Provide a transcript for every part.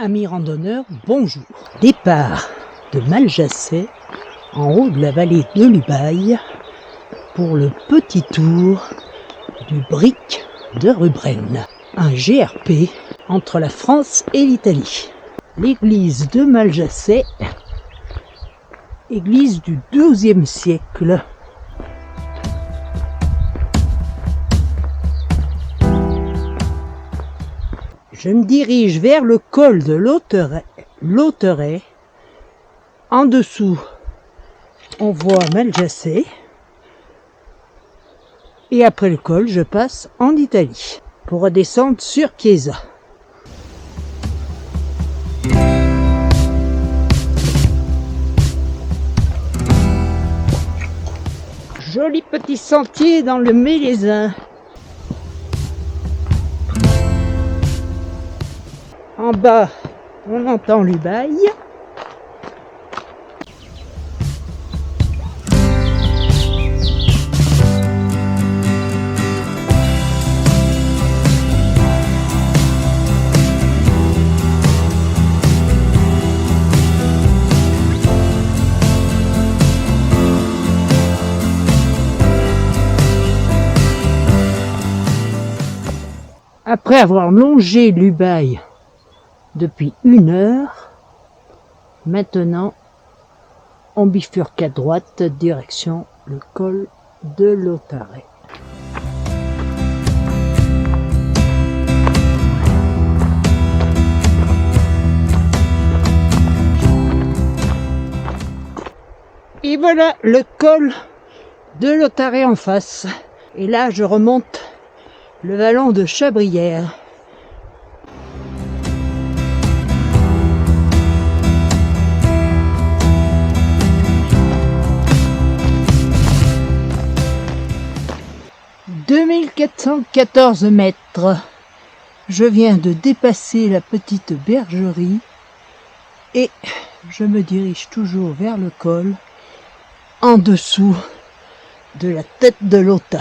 Amis randonneurs, bonjour. Départ de Maljasset, en haut de la vallée de l'Ubaye, pour le petit tour du Brick de Rubren, un GRP entre la France et l'Italie. L'église de Maljasset, église du XIIe siècle. Je me dirige vers le col de Lauteret. En dessous, on voit Maljasset. Et après le col, je passe en Italie pour redescendre sur Chiesa. Joli petit sentier dans le Mélésin. En bas, on entend l'Ubaye. Après avoir longé l'Ubaye depuis 1 heure, maintenant on bifurque à droite direction le col de Lauteret. Et voilà le col de Lauteret en face. Et là je remonte le vallon de Chabrières. « 2414 mètres. Je viens de dépasser la petite bergerie et je me dirige toujours vers le col en dessous de la tête de Lota.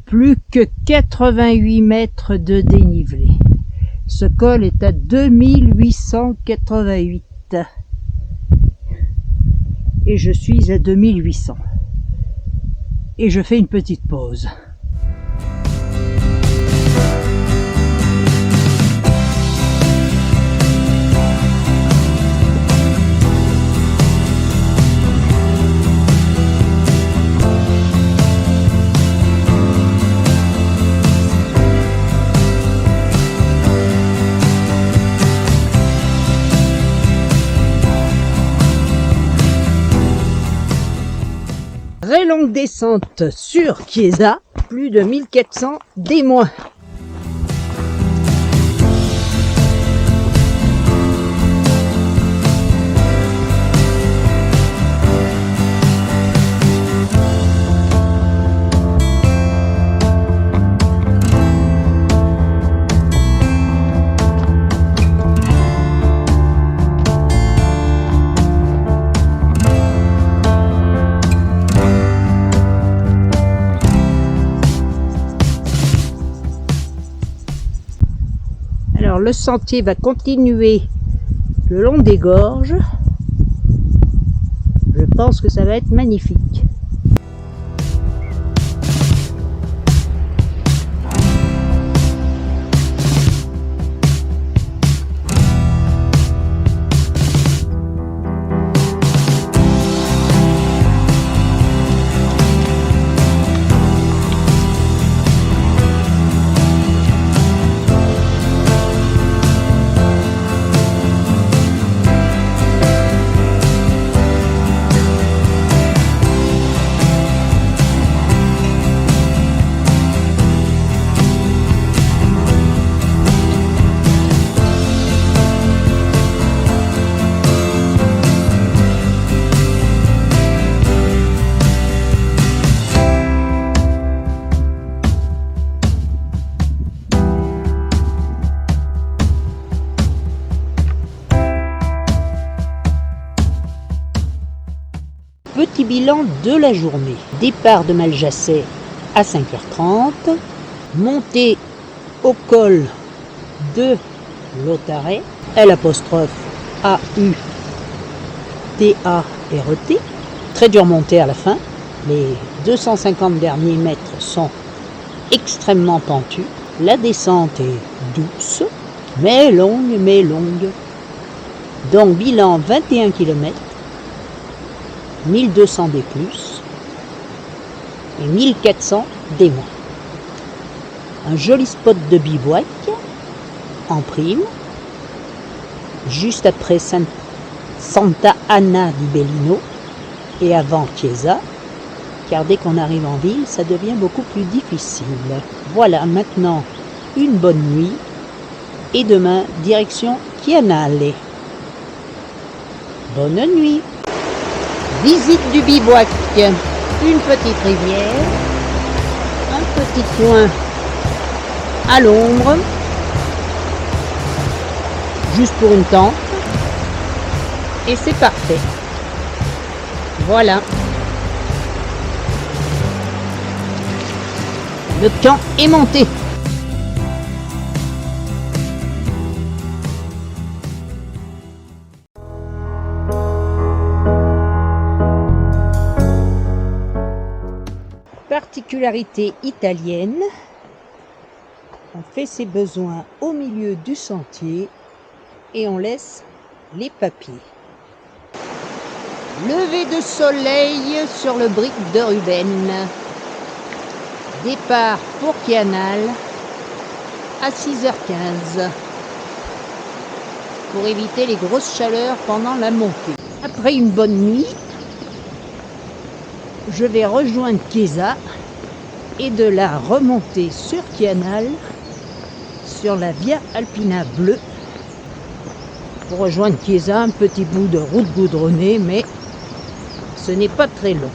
Plus que 88 mètres de dénivelé. Ce col est à 2888 et je suis à 2800 et je fais une petite pause. Très longue descente sur Chiesa, plus de 1400 d-. Alors le sentier va continuer le long des gorges. Je pense que ça va être magnifique. petit bilan de la journée. Départ de Maljasset à 5h30, montée au col de Lautaret, L'apostrophe A-U-T-A-R-E-T. Très dure montée à la fin. Les 250 derniers mètres sont extrêmement pentus. La descente est douce, mais longue. Donc bilan 21 km, 1200 D+, et 1400 D-. Un joli spot de bivouac en prime, juste après Santa Anna di Bellino et avant Chiesa, car dès qu'on arrive en ville, ça devient beaucoup plus difficile. Voilà, maintenant une bonne nuit, et demain, direction Chianale. Bonne nuit. Visite du bivouac, une petite rivière, un petit coin à l'ombre, juste pour une tente, et c'est parfait. Voilà. Le camp est monté. Particularité italienne, on fait ses besoins au milieu du sentier et on laisse les papiers. Lever de soleil sur le brick de Ruben. Départ pour Chianale à 6h15 pour éviter les grosses chaleurs pendant la montée. Après une bonne nuit, je vais rejoindre Chiesa et de là remonter sur Chianale sur la Via Alpina bleue pour rejoindre Chiesa, un petit bout de route goudronnée, mais ce n'est pas très long.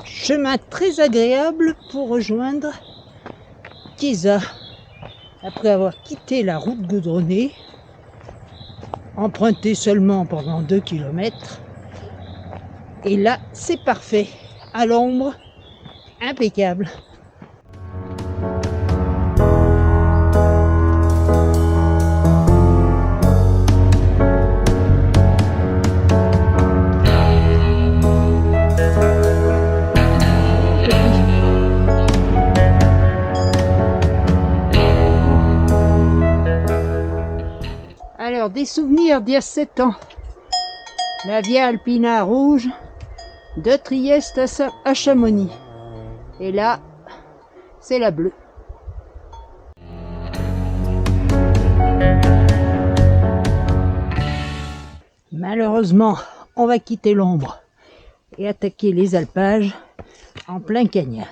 Chemin très agréable pour rejoindre Chiesa. Après avoir quitté la route goudronnée, emprunté seulement pendant 2 km. Et là, c'est parfait. À l'ombre, impeccable. Alors, des souvenirs d'il y a 7 ans. La Via Alpina rouge de Trieste à Chamonix. Et là, c'est la bleue. Malheureusement, on va quitter l'ombre et attaquer les alpages en plein cagnard.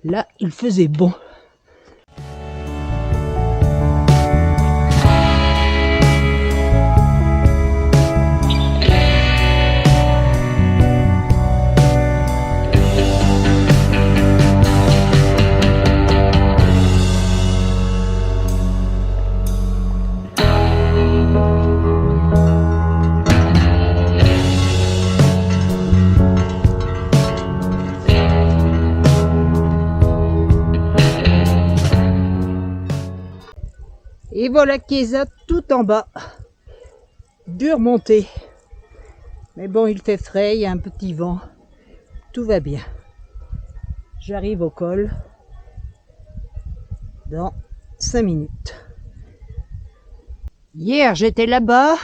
Là, il faisait bon. Et voilà Chiesa tout en bas. Dure montée. Mais bon, il fait frais, il y a un petit vent. Tout va bien. J'arrive au col dans 5 minutes. Hier, j'étais là-bas.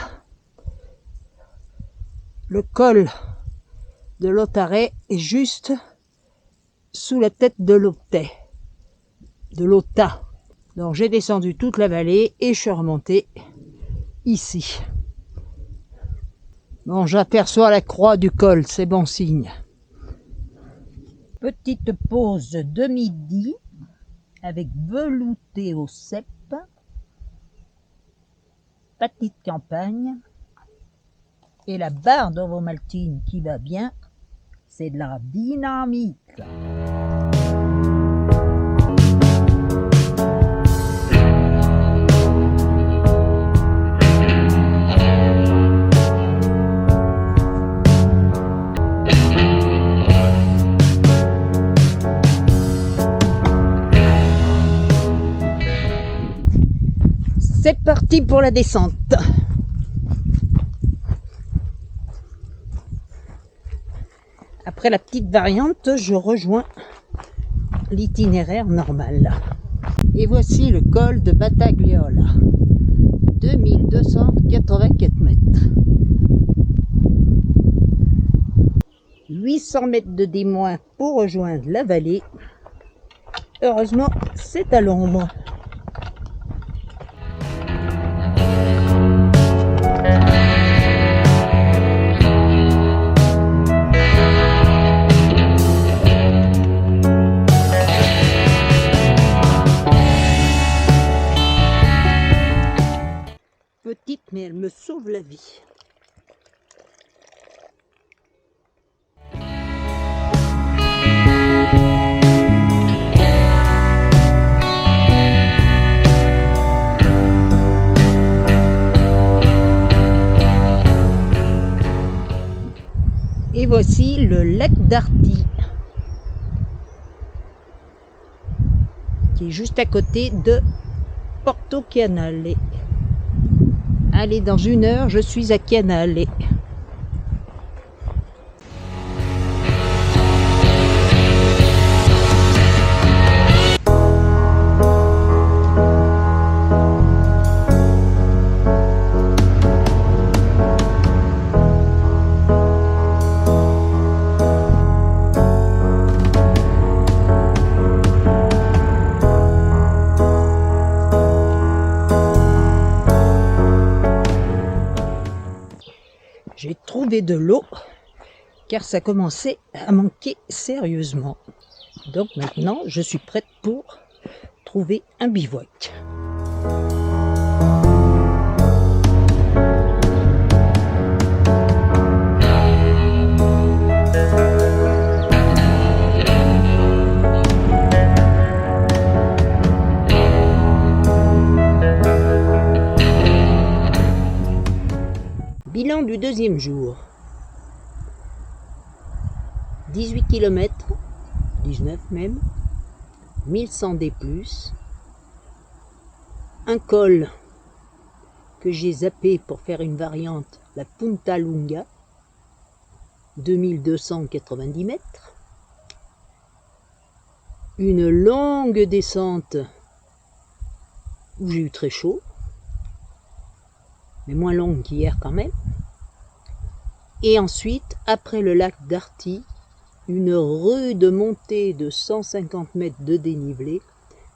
Le col de Lautaret est juste sous la tête de l'Ota. Donc j'ai descendu toute la vallée et je suis remonté ici. Bon, j'aperçois la croix du col, c'est bon signe. Petite pause de midi avec velouté au cèpe, petite campagne, Et la barre d'ovomaltine qui va bien, c'est de la dynamite. C'est parti pour la descente. Après la petite variante, je rejoins l'itinéraire normal. Et voici le col de Battagliola, 2284 mètres. 800 mètres de D- pour rejoindre la vallée. Heureusement, c'est à l'ombre. Petite, mais elle me sauve la vie. Et voici le lac d'Arty, qui est juste à côté de Porto Canale. Allez, dans 1 heure, je suis à Canale. J'ai trouvé de l'eau, car ça commençait à manquer sérieusement. Donc maintenant, je suis prête pour trouver un bivouac. Bilan du 2e jour. 18 km, 19 même, 1100 D+, un col que j'ai zappé pour faire une variante, la Punta Lunga, 2290 mètres, une longue descente où j'ai eu très chaud, mais moins longue qu'hier quand même. Et ensuite, après le lac d'Arty, une rude montée de 150 mètres de dénivelé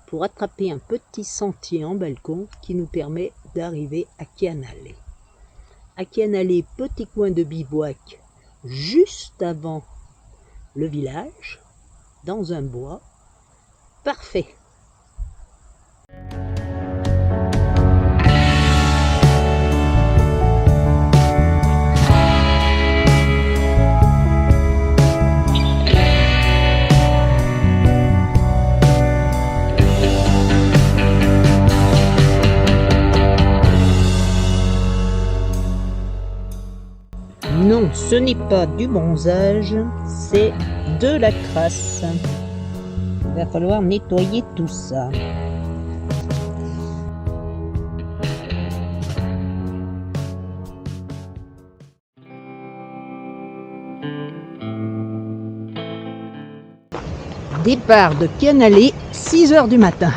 pour attraper un petit sentier en balcon qui nous permet d'arriver à Chianale. À Chianale, petit coin de bivouac juste avant le village, dans un bois. Parfait! Non, ce n'est pas du bronzage, c'est de la crasse. Il va falloir nettoyer tout ça. Départ de Chianale, 6 h du matin.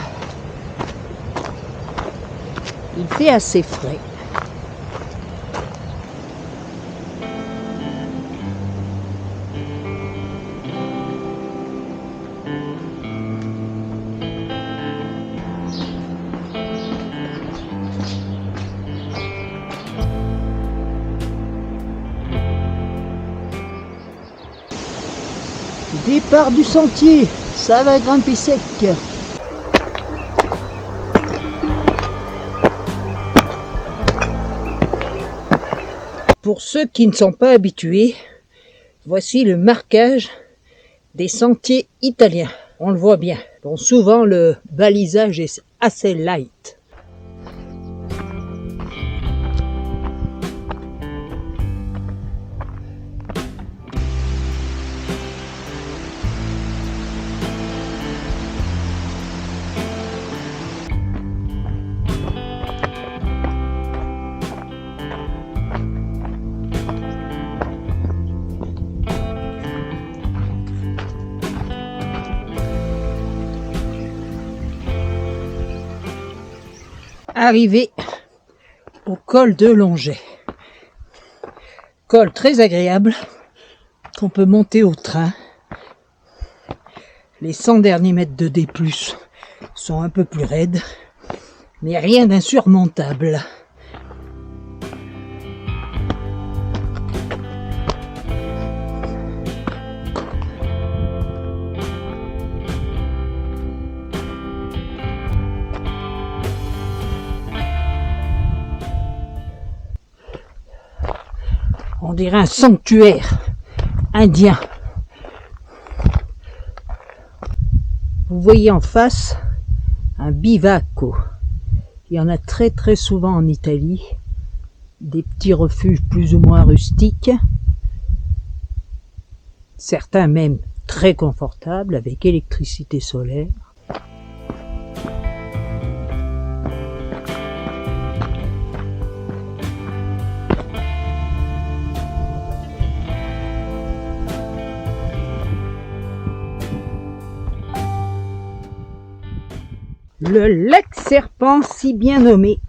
Il fait assez frais. Départ du sentier, ça va grimper sec. Pour ceux qui ne sont pas habitués, voici le marquage des sentiers italiens. On le voit bien. Bon, souvent le balisage est assez light. Arrivé au col de Longet. Col très agréable qu'on peut monter au train. Les 100 derniers mètres de D+, sont un peu plus raides, mais rien d'insurmontable. On dirait un sanctuaire indien. Vous voyez en face un bivacco. Il y en a très souvent en Italie. Des petits refuges plus ou moins rustiques. Certains même très confortables avec électricité solaire. Le lac Serpent, si bien nommé.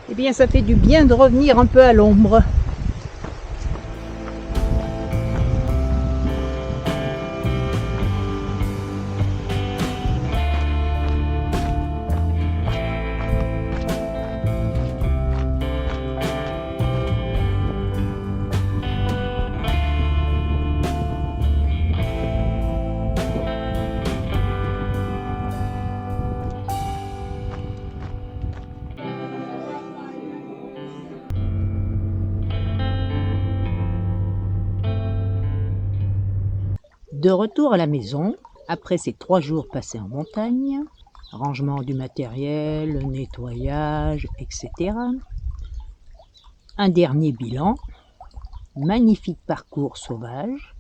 Eh bien, ça fait du bien de revenir un peu à l'ombre. De retour à la maison, après ces 3 jours passés en montagne, rangement du matériel, nettoyage, etc. Un dernier bilan, magnifique parcours sauvage,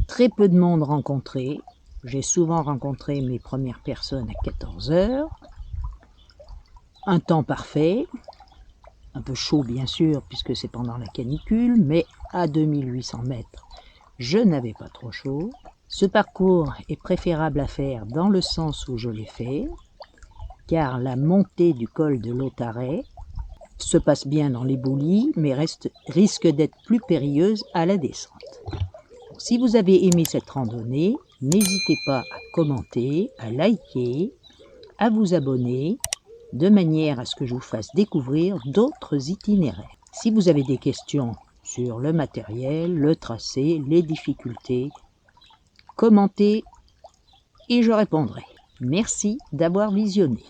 très peu de monde rencontré, j'ai souvent rencontré mes premières personnes à 14 heures, un temps parfait, un peu chaud bien sûr puisque c'est pendant la canicule, mais à 2800 mètres, je n'avais pas trop chaud. Ce parcours est préférable à faire dans le sens où je l'ai fait, car la montée du col de Lautaret se passe bien dans les boulis, mais risque d'être plus périlleuse à la descente. Si vous avez aimé cette randonnée, n'hésitez pas à commenter, à liker, à vous abonner, de manière à ce que je vous fasse découvrir d'autres itinéraires. Si vous avez des questions sur le matériel, le tracé, les difficultés, commentez et je répondrai. Merci d'avoir visionné.